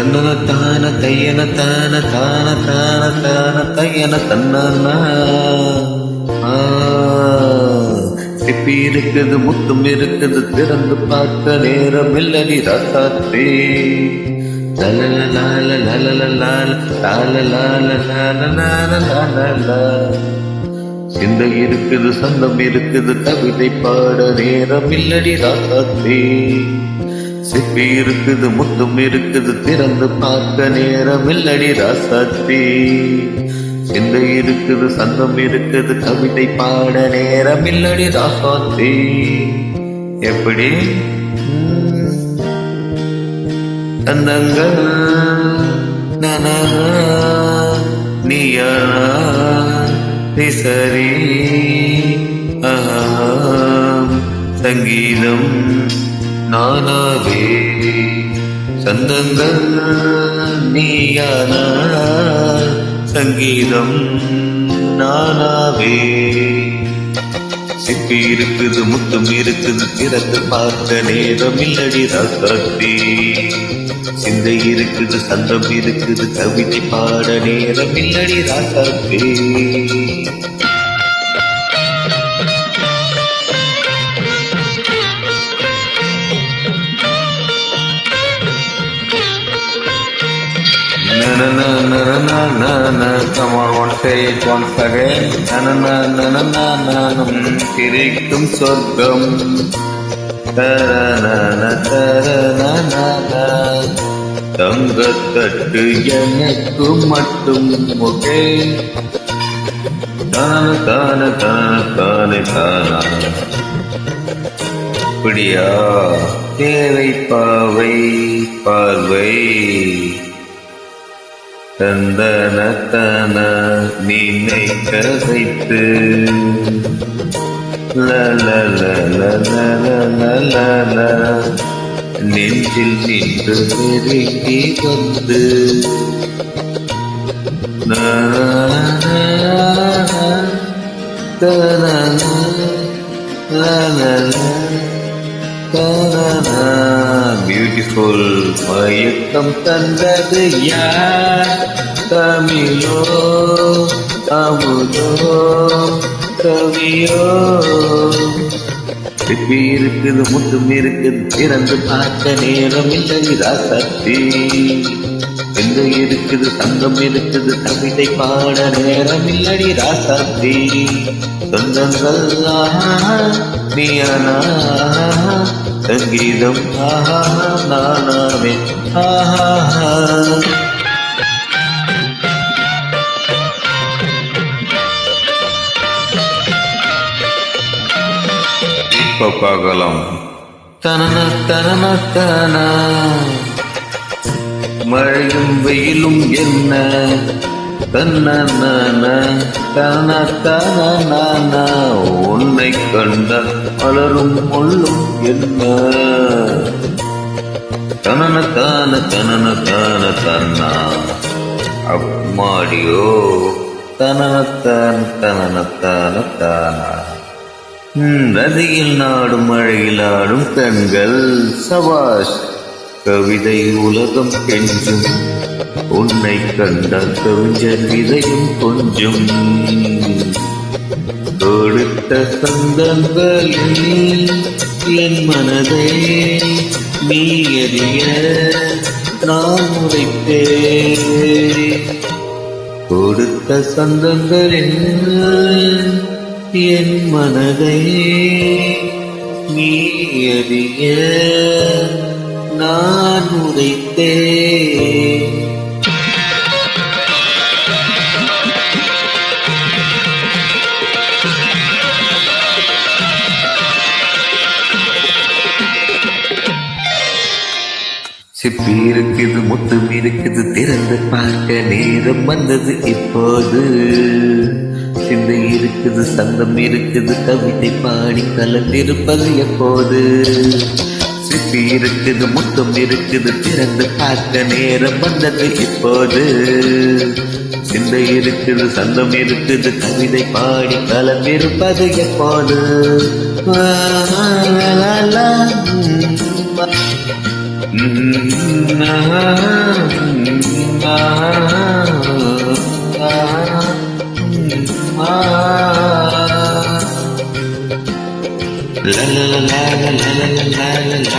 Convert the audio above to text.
தன்னன தான தையன தான தான தான தான தையன தன்னா சிப்பி இருக்குது முத்தும் இருக்குது திறந்து பார்க்க நேரம் இல்லடி ராசாத்தே சிந்தை இருக்குது சந்தம் இருக்குது கவிதை பாட நேரம் இல்லடி ராசாத்தே சிப்பி இருக்குது முத்தும் இருக்குது திறந்து பார்க்க நேரம் இல்லடி ராசாத்தே சிந்தை இருக்குது சந்தம் இருக்குது கவிதை பாட நேரம் இல்லடி ராசாத்தே எப்படி தந்தங்கள் நீயானா சரி சங்கீதம் நானாவே சந்தங்கள் நீயானா சங்கீதம் நானாவே சிப்பி இருக்குது முத்தும் இருக்குது திறந்து பார்க்க நேரம் இல்லடி ராசாத்தே சிந்தை இருக்குது சந்தம் இருக்குது கவிதை பாட நேரம் இல்லடி ராசாத்தே Come on, one say it once again. சிரிக்கும் சொர்க்கம் தங்கத்தட்டு எனக்கு மட்டும் ஒகே தான தானே தானா அப்படியா தேவை பாவை பார்வை தந்தன நீனை கதைத்து நெஞ்சில் நின்று நெருங்கி வந்து பியூட்டிஃபுல் மயக்கம் தந்தது யார் தமிழோ அமுதோ கவியோ சிப்பி இருக்குது முத்தும் இருக்குது திறந்து பார்க்க நேரம் இல்லை ராசாத்தே சிந்தை இருக்குது சங்கம் இருக்குது கவிதை பாட நேரம் இல்லடி ராசாத்தே சொந்தங்கள் நீயானா சங்கீதம் நானாவே இப்ப பார்க்கலாம் தன மழையும் வெயிலும் என்ன தன உன்னை கண்ட மலரும் முள்ளும் என்ன தன்னா அம்மாடியோ தானா நதியில் நாடும் மழையில் ஆடும் கண்கள் சபாஷ் கவிதை உலகம் கெஞ்சும் உன்னை கண்ட கவிஞர் இதயம் கொஞ்சம் கொடுத்த சந்தங்களில் என் மனதை நீ அறிய நான் உரைத்தேன் கொடுத்த சந்தங்களில் என் மனதை நீ அறிய நான் உரைத்தேன் சிப்பி இருக்குது முத்தும் இருக்குது திறந்து பார்க்க நேரம் வந்தது இப்போது சிந்தை இருக்குது சந்தம் இருக்குது கவிதை பாடி கலந்திருப்பது எப்போது சிப்பி இருக்குது முத்தும் இருக்குது திறந்து பார்க்க நேரம் வந்தது இப்போது சிந்தை இருக்குது சந்தம் இருக்குது கவிதை பாடி கலந்திருப்பது எப்போது La la la la la la la la la la